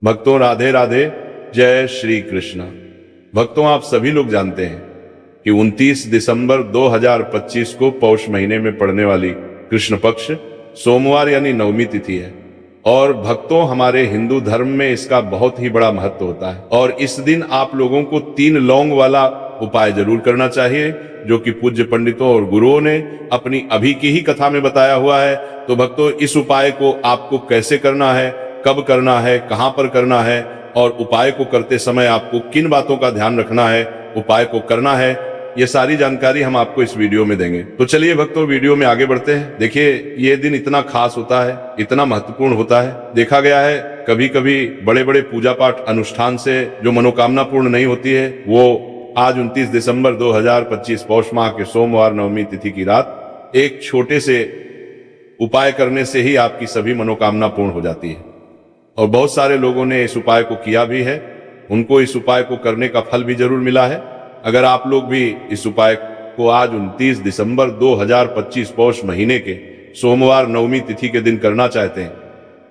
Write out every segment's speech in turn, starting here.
भक्तों राधे राधे, जय श्री कृष्ण। भक्तों आप सभी लोग जानते हैं कि 29 दिसंबर 2025 को पौष महीने में पड़ने वाली कृष्ण पक्ष सोमवार यानी नवमी तिथि है। और भक्तों हमारे हिंदू धर्म में इसका बहुत ही बड़ा महत्व होता है और इस दिन आप लोगों को 3 लौंग वाला उपाय जरूर करना चाहिए, जो कि पूज्य पंडितों और गुरुओं ने अपनी अभी की ही कथा में बताया हुआ है। तो भक्तों इस उपाय को आपको कैसे करना है, कब करना है, कहां पर करना है और उपाय को करते समय आपको किन बातों का ध्यान रखना है, उपाय को करना है, ये सारी जानकारी हम आपको इस वीडियो में देंगे। तो चलिए भक्तों वीडियो में आगे बढ़ते हैं। देखिए ये दिन इतना खास होता है, इतना महत्वपूर्ण होता है। देखा गया है कभी कभी बड़े बड़े पूजा पाठ अनुष्ठान से जो मनोकामना पूर्ण नहीं होती है, वो आज 29 दिसंबर 2025 पौष माह के सोमवार नवमी तिथि की रात एक छोटे से उपाय करने से ही आपकी सभी मनोकामना पूर्ण हो जाती है। और बहुत सारे लोगों ने इस उपाय को किया भी है, उनको इस उपाय को करने का फल भी जरूर मिला है। अगर आप लोग भी इस उपाय को आज 29 दिसंबर 2025 पौष महीने के सोमवार नवमी तिथि के दिन करना चाहते हैं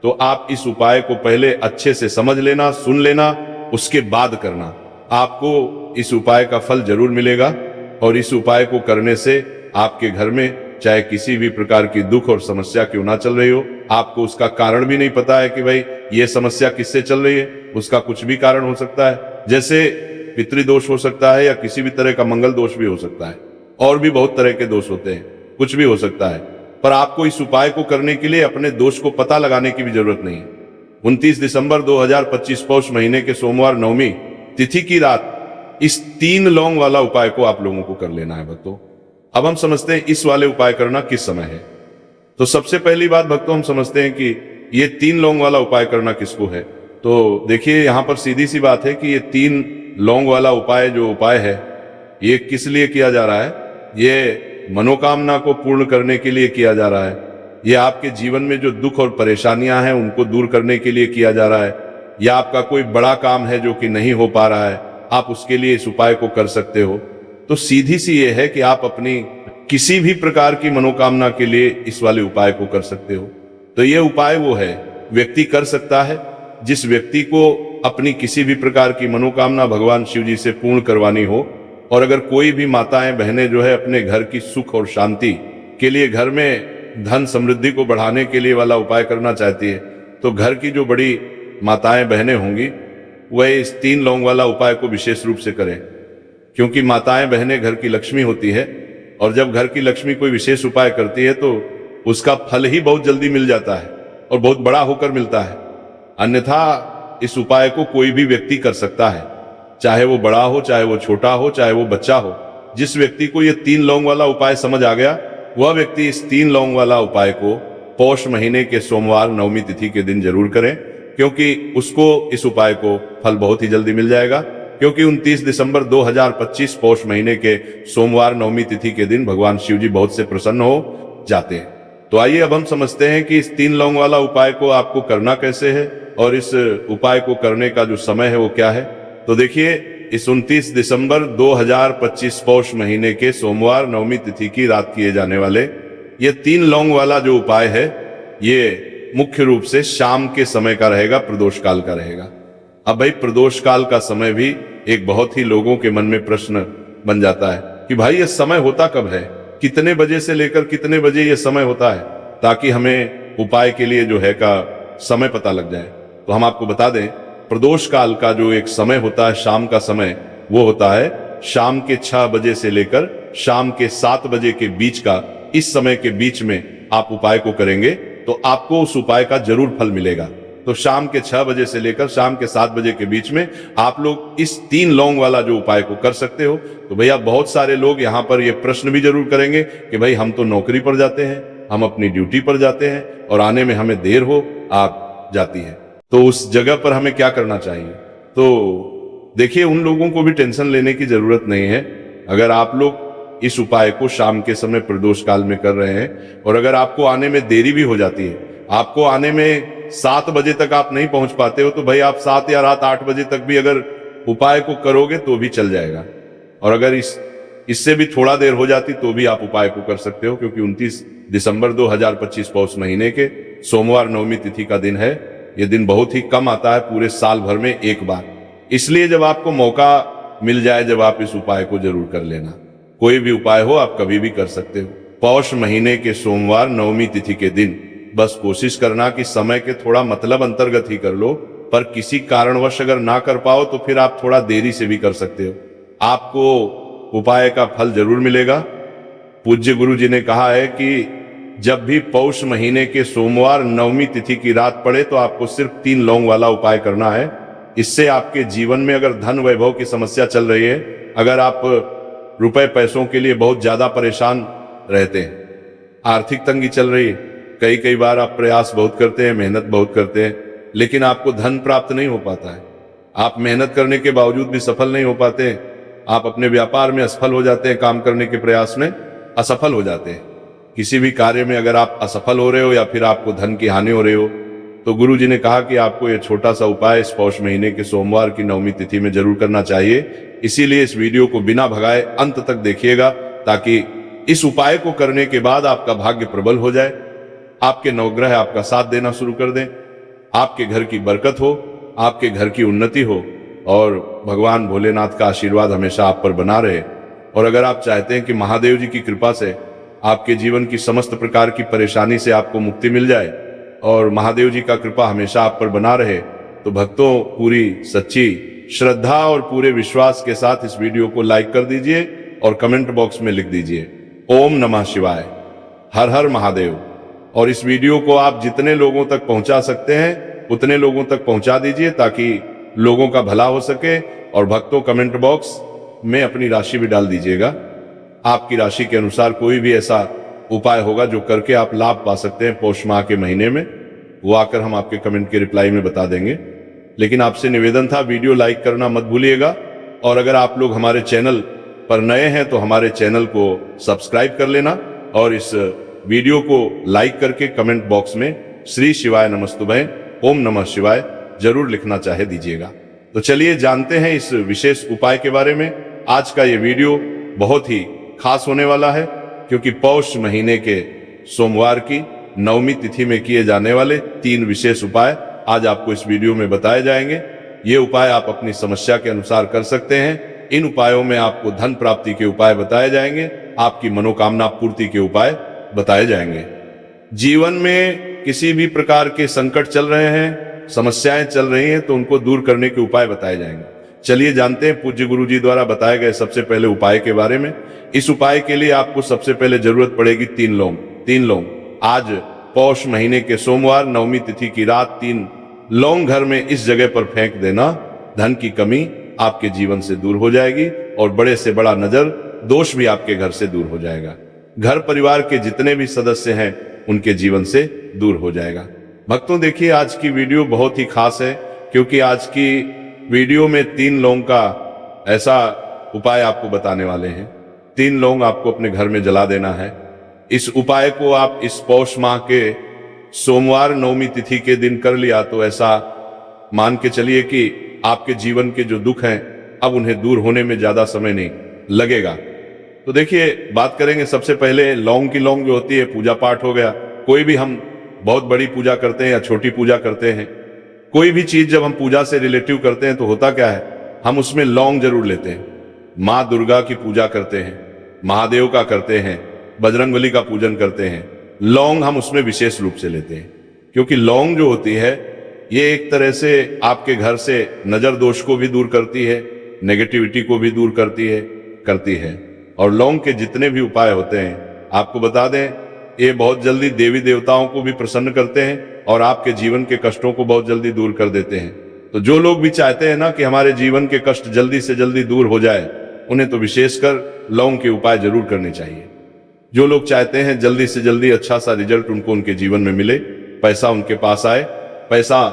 तो आप इस उपाय को पहले अच्छे से समझ लेना, सुन लेना, उसके बाद करना। आपको इस उपाय का फल जरूर मिलेगा और इस उपाय को करने से आपके घर में चाहे किसी भी प्रकार की दुख और समस्या क्यों ना चल रही हो, आपको उसका कारण भी नहीं पता है कि भाई ये समस्या किससे चल रही है, उसका कुछ भी कारण हो सकता है। जैसे पितृदोष हो सकता है या किसी भी तरह का मंगल दोष भी हो सकता है, और भी बहुत तरह के दोष होते हैं, कुछ भी हो सकता है। पर आपको इस उपाय को करने के लिए अपने दोष को पता लगाने की भी जरूरत नहीं है। 29 दिसंबर 2025 पौष महीने के सोमवार नवमी तिथि की रात इस 3 लौंग वाला उपाय को आप लोगों को कर लेना है भक्तों। अब हम समझते हैं इस वाले उपाय करना किस समय है। तो सबसे पहली बात भक्तों हम समझते हैं कि ये 3 लौंग वाला उपाय करना किसको है। तो देखिए यहां पर सीधी सी बात है कि ये 3 लौंग वाला उपाय जो उपाय है ये किस लिए किया जा रहा है। ये मनोकामना को पूर्ण करने के लिए किया जा रहा है। ये आपके जीवन में जो दुख और परेशानियां हैं उनको दूर करने के लिए किया जा रहा है। या आपका कोई बड़ा काम है जो कि नहीं हो पा रहा है, आप उसके लिए इस उपाय को कर सकते हो। तो सीधी सी ये है कि आप अपनी किसी भी प्रकार की मनोकामना के लिए इस वाले उपाय को कर सकते हो। तो ये उपाय वो है व्यक्ति कर सकता है जिस व्यक्ति को अपनी किसी भी प्रकार की मनोकामना भगवान शिव जी से पूर्ण करवानी हो। और अगर कोई भी माताएं बहनें जो है अपने घर की सुख और शांति के लिए, घर में धन समृद्धि को बढ़ाने के लिए वाला उपाय करना चाहती है, तो घर की जो बड़ी माताएं बहनें होंगी वह इस 3 लौंग वाला उपाय को विशेष रूप से करें, क्योंकि माताएं बहनें घर की लक्ष्मी होती है और जब घर की लक्ष्मी कोई विशेष उपाय करती है तो उसका फल ही बहुत जल्दी मिल जाता है और बहुत बड़ा होकर मिलता है। अन्यथा इस उपाय को कोई भी व्यक्ति कर सकता है, चाहे वो बड़ा हो, चाहे वो छोटा हो, चाहे वो बच्चा हो। जिस व्यक्ति को ये 3 लौंग वाला उपाय समझ आ गया वह व्यक्ति इस 3 लौंग वाला उपाय को पौष महीने के सोमवार नवमी तिथि के दिन जरूर करें, क्योंकि उसको इस उपाय को फल बहुत ही जल्दी मिल जाएगा। क्योंकि 29 दिसंबर 2025 पौष महीने के सोमवार नवमी तिथि के दिन भगवान शिव जी बहुत से प्रसन्न हो जाते हैं। तो आइए अब हम समझते हैं कि इस 3 लौंग वाला उपाय को आपको करना कैसे है और इस उपाय को करने का जो समय है वो क्या है। तो देखिए इस 29 दिसंबर 2025 पौष महीने के सोमवार नवमी तिथि की रात किए जाने वाले ये 3 लौंग वाला जो उपाय है ये मुख्य रूप से शाम के समय का रहेगा, प्रदोष काल का रहेगा। अब भाई प्रदोष काल का समय भी एक बहुत ही लोगों के मन में प्रश्न बन जाता है कि भाई ये समय होता कब है, कितने बजे से लेकर कितने बजे ये समय होता है, ताकि हमें उपाय के लिए जो है का समय पता लग जाए। तो हम आपको बता दें प्रदोष काल का जो एक समय होता है, शाम का समय, वो होता है शाम के 6 बजे से लेकर शाम के 7 बजे के बीच का। इस समय के बीच में आप उपाय को करेंगे तो आपको उस उपाय का जरूर फल मिलेगा। तो शाम के 6 बजे से लेकर शाम के 7 बजे के बीच में आप लोग इस 3 लौंग वाला जो उपाय को कर सकते हो। तो भैया बहुत सारे लोग यहाँ पर ये प्रश्न भी जरूर करेंगे कि भाई हम तो नौकरी पर जाते हैं, हम अपनी ड्यूटी पर जाते हैं और आने में हमें देर हो आप जाती है, तो उस जगह पर हमें क्या करना चाहिए। तो देखिए उन लोगों को भी टेंशन लेने की जरूरत नहीं है। अगर आप लोग इस उपाय को शाम के समय प्रदोष काल में कर रहे हैं और अगर आपको आने में देरी भी हो जाती है, आपको आने में 7 बजे तक आप नहीं पहुंच पाते हो, तो भाई आप 7 या रात 8 बजे तक भी अगर उपाय को करोगे तो भी चल जाएगा। और अगर इससे भी थोड़ा देर हो जाती तो भी आप उपाय को कर सकते हो, क्योंकि 29 दिसंबर 2025 पौष महीने के सोमवार नवमी तिथि का दिन है ये दिन बहुत ही कम आता है, पूरे साल भर में एक बार। इसलिए जब आपको मौका मिल जाए, जब आप इस उपाय को जरूर कर लेना। कोई भी उपाय हो आप कभी भी कर सकते हो। पौष महीने के सोमवार नवमी तिथि के दिन बस कोशिश करना कि समय के थोड़ा मतलब अंतर्गत ही कर लो, पर किसी कारणवश अगर ना कर पाओ तो फिर आप थोड़ा देरी से भी कर सकते हो। आपको उपाय का फल जरूर मिलेगा। पूज्य गुरु जी ने कहा है कि जब भी पौष महीने के सोमवार नवमी तिथि की रात पड़े तो आपको सिर्फ 3 लौंग वाला उपाय करना है। इससे आपके जीवन में अगर धन वैभव की समस्या चल रही है, अगर आप रुपए पैसों के लिए बहुत ज्यादा परेशान रहते हैं, आर्थिक तंगी चल रही है, कई बार आप प्रयास बहुत करते हैं, मेहनत बहुत करते हैं, लेकिन आपको धन प्राप्त नहीं हो पाता है, आप मेहनत करने के बावजूद भी सफल नहीं हो पाते, आप अपने व्यापार में असफल हो जाते हैं, काम करने के प्रयास में असफल हो जाते हैं, किसी भी कार्य में अगर आप असफल हो रहे हो या फिर आपको धन की हानि हो रही हो, तो गुरु जी ने कहा कि आपको ये छोटा सा उपाय इस पौष महीने के सोमवार की नवमी तिथि में जरूर करना चाहिए। इसीलिए इस वीडियो को बिना भगाए अंत तक देखिएगा, ताकि इस उपाय को करने के बाद आपका भाग्य प्रबल हो जाए, आपके नवग्रह आपका साथ देना शुरू कर दें, आपके घर की बरकत हो, आपके घर की उन्नति हो और भगवान भोलेनाथ का आशीर्वाद हमेशा आप पर बना रहे। और अगर आप चाहते हैं कि महादेव जी की कृपा से आपके जीवन की समस्त प्रकार की परेशानी से आपको मुक्ति मिल जाए और महादेव जी का कृपा हमेशा आप पर बना रहे, तो भक्तों पूरी सच्ची श्रद्धा और पूरे विश्वास के साथ इस वीडियो को लाइक कर दीजिए और कमेंट बॉक्स में लिख दीजिए ओम नमः शिवाय, हर हर महादेव। और इस वीडियो को आप जितने लोगों तक पहुंचा सकते हैं उतने लोगों तक पहुंचा दीजिए, ताकि लोगों का भला हो सके। और भक्तों कमेंट बॉक्स में अपनी राशि भी डाल दीजिएगा। आपकी राशि के अनुसार कोई भी ऐसा उपाय होगा जो करके आप लाभ पा सकते हैं पौष माह के महीने में, वो आकर हम आपके कमेंट के रिप्लाई में बता देंगे। लेकिन आपसे निवेदन था, वीडियो लाइक करना मत भूलिएगा। और अगर आप लोग हमारे चैनल पर नए हैं तो हमारे चैनल को सब्सक्राइब कर लेना और इस वीडियो को लाइक करके कमेंट बॉक्स में श्री शिवाय नमस्तुभय ओम नमः शिवाय जरूर लिखना चाहे दीजिएगा। तो चलिए जानते हैं इस विशेष उपाय के बारे में। आज का ये वीडियो बहुत ही खास होने वाला है, क्योंकि पौष महीने के सोमवार की नवमी तिथि में किए जाने वाले 3 विशेष उपाय आज आपको इस वीडियो में बताए जाएंगे। ये उपाय आप अपनी समस्या के अनुसार कर सकते हैं। इन उपायों में आपको धन प्राप्ति के उपाय बताए जाएंगे, आपकी मनोकामना पूर्ति के उपाय बताए जाएंगे। जीवन में किसी भी प्रकार के संकट चल रहे हैं, समस्याएं चल रही हैं, तो उनको दूर करने के उपाय बताए जाएंगे। चलिए जानते हैं पूज्य गुरु जी द्वारा बताए गए सबसे पहले उपाय के बारे में। इस उपाय के लिए आपको सबसे पहले जरूरत पड़ेगी 3 लौंग। 3 लौंग आज पौष महीने के सोमवार नवमी तिथि की रात 3 लौंग घर में इस जगह पर फेंक देना। धन की कमी आपके जीवन से दूर हो जाएगी और बड़े से बड़ा नजर दोष भी आपके घर से दूर हो जाएगा। घर परिवार के जितने भी सदस्य हैं उनके जीवन से दूर हो जाएगा। भक्तों देखिए आज की वीडियो बहुत ही खास है, क्योंकि आज की वीडियो में 3 लौंग का ऐसा उपाय आपको बताने वाले हैं। 3 लौंग आपको अपने घर में जला देना है। इस उपाय को आप इस पौष माह के सोमवार नवमी तिथि के दिन कर लिया तो ऐसा मान के चलिए कि आपके जीवन के जो दुख हैं अब उन्हें दूर होने में ज्यादा समय नहीं लगेगा। तो देखिए बात करेंगे सबसे पहले लौंग की। लौंग जो होती है पूजा पाठ हो गया, कोई भी हम बहुत बड़ी पूजा करते हैं या छोटी पूजा करते हैं, कोई भी चीज जब हम पूजा से रिलेटिव करते हैं तो होता क्या है, हम उसमें लौंग जरूर लेते हैं। माँ दुर्गा की पूजा करते हैं, महादेव का करते हैं, बजरंगबली का पूजन करते हैं, लौंग हम उसमें विशेष रूप से लेते हैं। क्योंकि लौंग जो होती है ये एक तरह से आपके घर से नजर दोष को भी दूर करती है, नेगेटिविटी को भी दूर करती है। और लौंग के जितने भी उपाय होते हैं आपको बता दें, ये बहुत जल्दी देवी देवताओं को भी प्रसन्न करते हैं और आपके जीवन के कष्टों को बहुत जल्दी दूर कर देते हैं। तो जो लोग भी चाहते हैं ना कि हमारे जीवन के कष्ट जल्दी से जल्दी दूर हो जाए, उन्हें तो विशेषकर लौंग के उपाय जरूर करने चाहिए। जो लोग चाहते हैं जल्दी से जल्दी अच्छा सा रिजल्ट उनको उनके जीवन में मिले, पैसा उनके पास आए, पैसा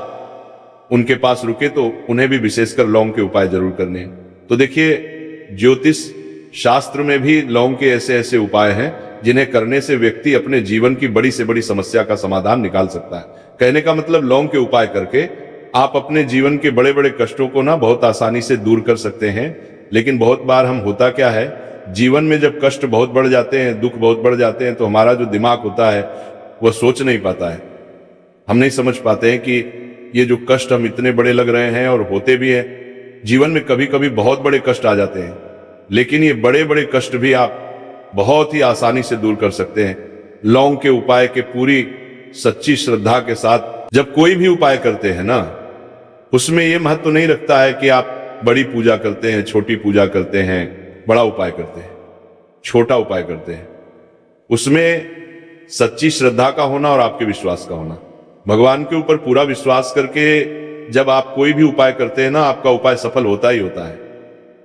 उनके पास रुके, तो उन्हें भी विशेषकर लौंग के उपाय जरूर करने हैं। तो देखिए ज्योतिष शास्त्र में भी लौंग के ऐसे ऐसे उपाय हैं जिन्हें करने से व्यक्ति अपने जीवन की बड़ी से बड़ी समस्या का समाधान निकाल सकता है। कहने का मतलब लौंग के उपाय करके आप अपने जीवन के बड़े बड़े कष्टों को ना बहुत आसानी से दूर कर सकते हैं। लेकिन बहुत बार हम होता क्या है, जीवन में जब कष्ट बहुत बढ़ जाते हैं, दुख बहुत बढ़ जाते हैं, तो हमारा जो दिमाग होता है वह सोच नहीं पाता है। हम नहीं समझ पाते हैं कि ये जो कष्ट हम इतने बड़े लग रहे हैं और होते भी हैं, जीवन में कभी कभी बहुत बड़े कष्ट आ जाते हैं, लेकिन ये बड़े बड़े कष्ट भी आप बहुत ही आसानी से दूर कर सकते हैं लौंग के उपाय के पूरी सच्ची श्रद्धा के साथ। जब कोई भी उपाय करते हैं ना, उसमें यह महत्व नहीं रखता है कि आप बड़ी पूजा करते हैं, छोटी पूजा करते हैं, बड़ा उपाय करते हैं, छोटा उपाय करते हैं, उसमें सच्ची श्रद्धा का होना और आपके विश्वास का होना। भगवान के ऊपर पूरा विश्वास करके जब आप कोई भी उपाय करते हैं ना, आपका उपाय सफल होता ही होता है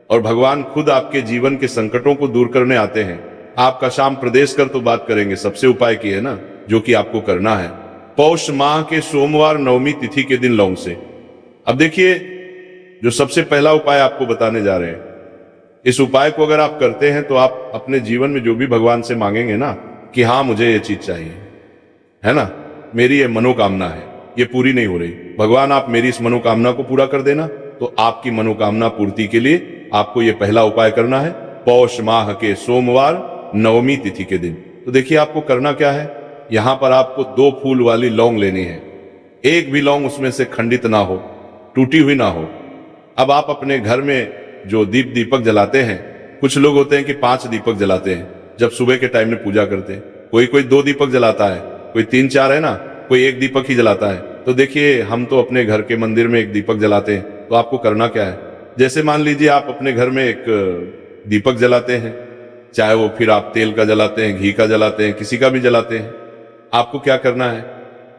और भगवान खुद आपके जीवन के संकटों को दूर करने आते हैं। आपका शाम प्रदेश कर तो बात करेंगे, सबसे उपाय की है ना, जो कि आपको करना है पौष माह के सोमवार नवमी तिथि के दिन लौंग से। अब देखिए, जो सबसे पहला उपाय आपको बताने जा रहे हैं, इस उपाय को अगर आप करते हैं तो आप अपने जीवन में जो भी भगवान से मांगेंगे ना कि हाँ मुझे ये चीज चाहिए, है ना, मेरी ये मनोकामना है, ये पूरी नहीं हो रही, भगवान आप मेरी इस मनोकामना को पूरा कर देना, तो आपकी मनोकामना पूर्ति के लिए आपको ये पहला उपाय करना है पौष माह के सोमवार नवमी तिथि के दिन। तो देखिए आपको करना क्या है, यहां पर आपको 2 फूल वाली लौंग लेनी है, एक भी लौंग उसमें से खंडित ना हो, टूटी हुई ना हो। अब आप अपने घर में जो दीपक जलाते हैं, कुछ लोग होते हैं कि 5 दीपक जलाते हैं जब सुबह के टाइम में पूजा करते हैं, कोई 2 दीपक जलाता है, कोई 3-4 है ना, कोई 1 दीपक ही जलाता है। तो देखिए हम तो अपने घर के मंदिर में 1 दीपक जलाते हैं। तो आपको करना क्या है, जैसे मान लीजिए आप अपने घर में एक दीपक जलाते हैं, चाहे वो फिर आप तेल का जलाते हैं, घी का जलाते हैं, किसी का भी जलाते हैं, आपको क्या करना है,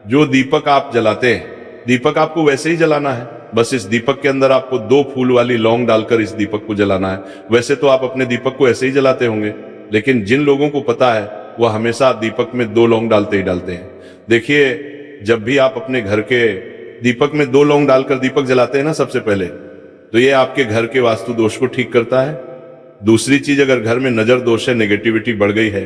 जो दीपक आप जलाते हैं, दीपक आपको वैसे ही जलाना है, बस इस दीपक के अंदर आपको 2 फूल वाली लौंग डालकर इस दीपक को जलाना है। वैसे तो आप अपने दीपक को ऐसे ही जलाते होंगे, लेकिन जिन लोगों को पता है वह हमेशा दीपक में 2 लौंग डालते ही डालते हैं। देखिए जब भी आप अपने घर के दीपक में 2 लौंग डालकर दीपक जलाते हैं ना सबसे पहले, तो ये आपके घर के वास्तु दोष को ठीक करता है। दूसरी चीज, अगर घर में नजर दोष है, नेगेटिविटी बढ़ गई है,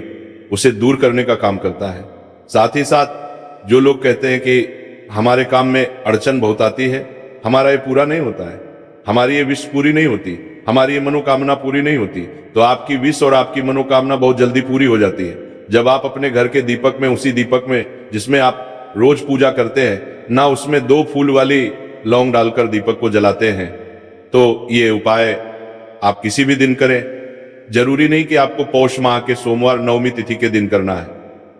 उसे दूर करने का काम करता है। साथ ही साथ जो लोग कहते हैं कि हमारे काम में अड़चन बहुत आती है, हमारा ये पूरा नहीं होता है, हमारी ये विश पूरी नहीं होती, हमारी ये मनोकामना पूरी नहीं होती, तो आपकी विश और आपकी मनोकामना बहुत जल्दी पूरी हो जाती है जब आप अपने घर के दीपक में, उसी दीपक में जिसमें आप रोज पूजा करते हैं ना, उसमें 2 फूल वाली लौंग डालकर दीपक को जलाते हैं। तो ये उपाय आप किसी भी दिन करें, जरूरी नहीं कि आपको पौष माह के सोमवार नवमी तिथि के दिन करना है।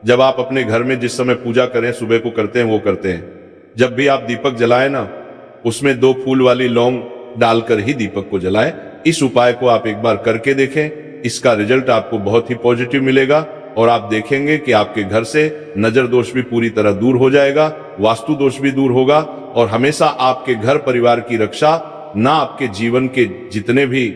जब आप अपने घर में जिस समय पूजा करें, सुबह को करते हैं, वो करते हैं। जब भी आप दीपक जलाएं ना, उसमें 2 फूल वाली लौंग डालकर ही दीपक को जलाएं। इस उपाय को आप एक बार करके देखें, इसका रिजल्ट आपको बहुत ही पॉजिटिव मिलेगा और आप देखेंगे कि आपके घर से नजर दोष भी पूरी तरह दूर हो जाएगा, वास्तु दोष भी दूर होगा और हमेशा आपके घर परिवार की रक्षा, ना आपके जीवन के जितने भी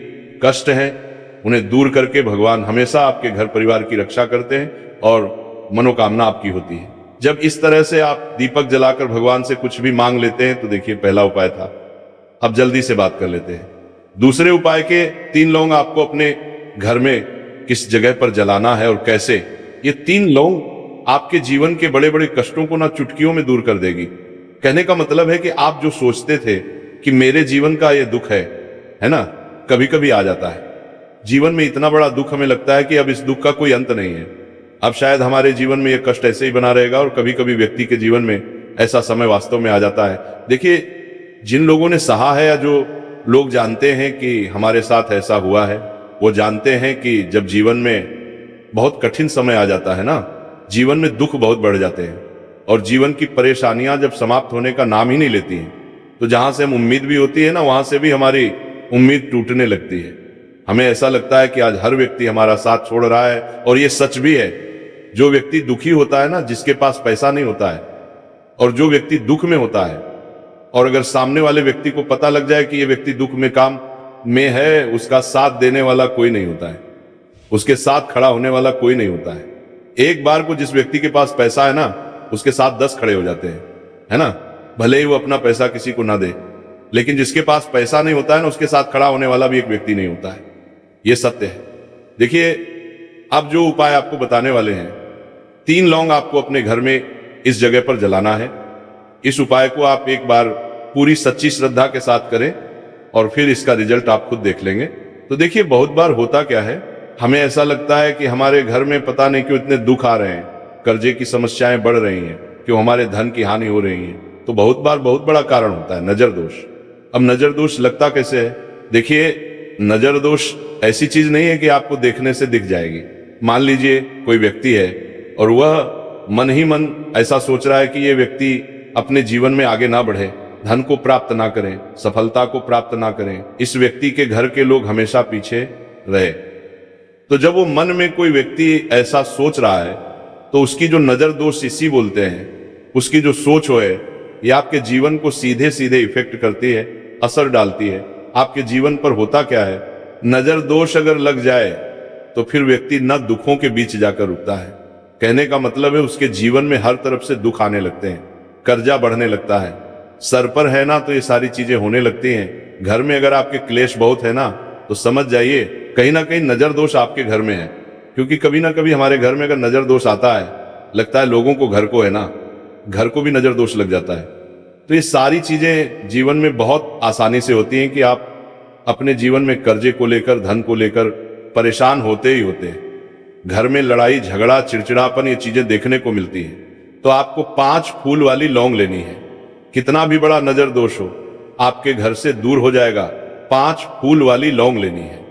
कष्ट हैं उन्हें दूर करके भगवान हमेशा आपके घर परिवार की रक्षा करते हैं और मनोकामना आपकी होती है। जब इस तरह से आप दीपक जलाकर भगवान से कुछ भी मांग लेते हैं, तो देखिए पहला उपाय था। अब जल्दी से बात कर लेते हैं दूसरे उपाय के। 3 लौंग आपको अपने घर में किस जगह पर जलाना है और कैसे। ये 3 लौंग आपके जीवन के बड़े बड़े कष्टों को ना चुटकियों में दूर कर देगी। कहने का मतलब है कि आप जो सोचते थे कि मेरे जीवन का ये दुख है ना, कभी कभी आ जाता है जीवन में इतना बड़ा दुख, हमें लगता है कि अब इस दुख का कोई अंत नहीं है, अब शायद हमारे जीवन में ये कष्ट ऐसे ही बना रहेगा। और कभी कभी व्यक्ति के जीवन में ऐसा समय वास्तव में आ जाता है। देखिए जिन लोगों ने सहा है या जो लोग जानते हैं कि हमारे साथ ऐसा हुआ है, वो जानते हैं कि जब जीवन में बहुत कठिन समय आ जाता है ना, जीवन में दुख बहुत बढ़ जाते हैं और जीवन की परेशानियां जब समाप्त होने का नाम ही नहीं लेती हैं, तो जहां से हम उम्मीद भी होती है ना, वहां से भी हमारी उम्मीद टूटने लगती है। हमें ऐसा लगता है कि आज हर व्यक्ति हमारा साथ छोड़ रहा है और ये सच भी है। जो व्यक्ति दुखी होता है ना, जिसके पास पैसा नहीं होता है, और जो व्यक्ति दुख में होता है, और अगर सामने वाले व्यक्ति को पता लग जाए कि ये व्यक्ति दुख में काम में है, उसका साथ देने वाला कोई नहीं होता है, उसके साथ खड़ा होने वाला कोई नहीं होता है। एक बार को जिस व्यक्ति के पास पैसा है ना, उसके साथ 10 खड़े हो जाते हैं, है ना, भले ही वो अपना पैसा किसी को ना दे। लेकिन जिसके पास पैसा नहीं होता है ना, उसके साथ खड़ा होने वाला भी एक व्यक्ति नहीं होता है। ये सत्य है। देखिए अब जो उपाय आपको बताने वाले हैं, 3 लौंग आपको अपने घर में इस जगह पर जलाना है। इस उपाय को आप एक बार पूरी सच्ची श्रद्धा के साथ करें और फिर इसका रिजल्ट आप खुद देख लेंगे। तो देखिए बहुत बार होता क्या है, हमें ऐसा लगता है कि हमारे घर में पता नहीं क्यों इतने दुख आ रहे हैं, कर्जे की समस्याएं बढ़ रही हैं, क्यों हमारे धन की हानि हो रही है। तो बहुत बार बहुत बड़ा कारण होता है नजर दोष। अब नजर दोष लगता कैसे है? देखिए, नजर दोष ऐसी चीज नहीं है कि आपको देखने से दिख जाएगी। मान लीजिए कोई व्यक्ति है और वह मन ही मन ऐसा सोच रहा है कि ये व्यक्ति अपने जीवन में आगे ना बढ़े, धन को प्राप्त ना करें, सफलता को प्राप्त ना करें, इस व्यक्ति के घर के लोग हमेशा पीछे रहे। तो जब वो मन में कोई व्यक्ति ऐसा सोच रहा है तो उसकी जो नजर दोष इसी बोलते हैं, उसकी जो सोच हो है, ये आपके जीवन को सीधे सीधे इफेक्ट करती है, असर डालती है। आपके जीवन पर होता क्या है, नजर दोष अगर लग जाए तो फिर व्यक्ति न दुखों के बीच जाकर रुकता है। कहने का मतलब है उसके जीवन में हर तरफ से दुख आने लगते हैं, कर्जा बढ़ने लगता है, सर पर है ना तो ये सारी चीजें होने लगती हैं। घर में अगर आपके क्लेश बहुत है ना तो समझ जाइए कहीं ना कहीं नजर दोष आपके घर में है। क्योंकि कभी ना कभी हमारे घर में अगर नजर दोष आता है, लगता है लोगों को, घर को है ना, घर को भी नजर दोष लग जाता है। तो ये सारी चीजें जीवन में बहुत आसानी से होती हैं कि आप अपने जीवन में कर्जे को लेकर, धन को लेकर परेशान होते ही होते हैं। घर में लड़ाई झगड़ा चिड़चिड़ापन ये चीजें देखने को मिलती हैं। तो आपको 5 फूल वाली लौंग लेनी है। कितना भी बड़ा नजर दोष हो आपके घर से दूर हो जाएगा। 5 फूल वाली लौंग लेनी है।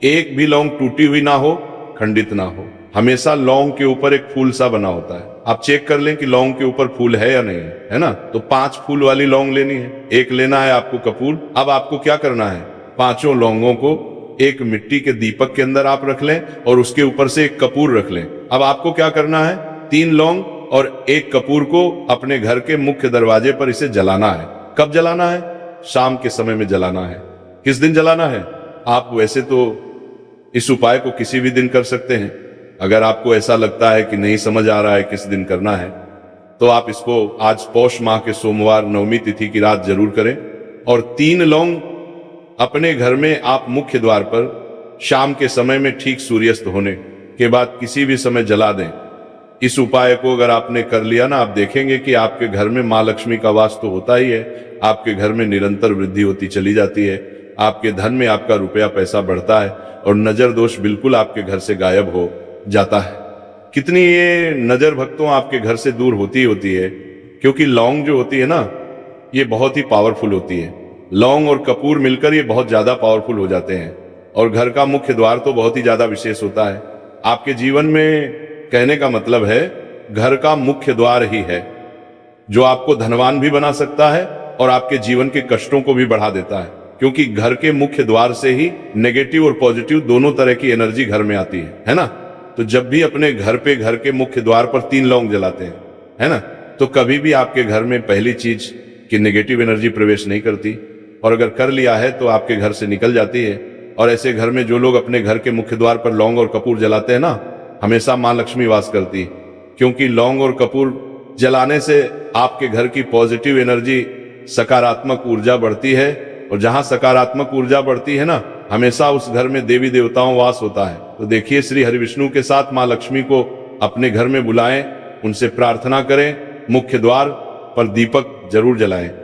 एक भी लौंग टूटी हुई ना हो, खंडित ना हो। हमेशा लौंग के ऊपर एक फूल सा बना होता है। आप चेक कर लें कि लौंग के ऊपर फूल है या नहीं है ना। तो 5 फूल वाली लौंग लेनी है। एक लेना है आपको कपूर। अब आपको क्या करना है, 5 लौंगों को एक मिट्टी के दीपक के अंदर आप रख लें और उसके ऊपर से एक कपूर रख लें। अब आपको क्या करना है, 3 लौंग और एक कपूर को अपने घर के मुख्य दरवाजे पर इसे जलाना है। कब जलाना है? शाम के समय में जलाना है। किस दिन जलाना है? आप वैसे तो इस उपाय को किसी भी दिन कर सकते हैं। अगर आपको ऐसा लगता है कि नहीं समझ आ रहा है किस दिन करना है, तो आप इसको आज पौष माह के सोमवार नवमी तिथि की रात जरूर करें। और 3 लौंग अपने घर में आप मुख्य द्वार पर शाम के समय में ठीक सूर्यास्त होने के बाद किसी भी समय जला दें। इस उपाय को अगर आपने कर लिया ना, आप देखेंगे कि आपके घर में माँ लक्ष्मी का वास तो होता ही है, आपके घर में निरंतर वृद्धि होती चली जाती है, आपके धन में आपका रुपया पैसा बढ़ता है और नजर दोष बिल्कुल आपके घर से गायब हो जाता है। कितनी ये नजर भक्तों आपके घर से दूर होती है, क्योंकि लौंग जो होती है ना, ये बहुत ही पावरफुल होती है। लौंग और कपूर मिलकर ये बहुत ज्यादा पावरफुल हो जाते हैं। और घर का मुख्य द्वार तो बहुत ही ज्यादा विशेष होता है। आपके जीवन में, कहने का मतलब है, घर का मुख्य द्वार ही है जो आपको धनवान भी बना सकता है और आपके जीवन के कष्टों को भी बढ़ा देता है। क्योंकि घर के मुख्य द्वार से ही नेगेटिव और पॉजिटिव दोनों तरह की एनर्जी घर में आती है ना। तो जब भी अपने घर पे, घर के मुख्य द्वार पर 3 लौंग जलाते हैं, है ना, तो कभी भी आपके घर में पहली चीज कि नेगेटिव एनर्जी प्रवेश नहीं करती, और अगर कर लिया है तो आपके घर से निकल जाती है। और ऐसे घर में जो लोग अपने घर के मुख्य द्वार पर लौंग और कपूर जलाते हैं ना, हमेशा माँ लक्ष्मी वास करती है। क्योंकि लौंग और कपूर जलाने से आपके घर की पॉजिटिव एनर्जी, सकारात्मक ऊर्जा बढ़ती है। और जहां सकारात्मक ऊर्जा बढ़ती है ना, हमेशा उस घर में देवी देवताओं वास होता है। तो देखिए, श्री हरिविष्णु के साथ माँ लक्ष्मी को अपने घर में बुलाएं, उनसे प्रार्थना करें, मुख्य द्वार पर दीपक जरूर जलाएं।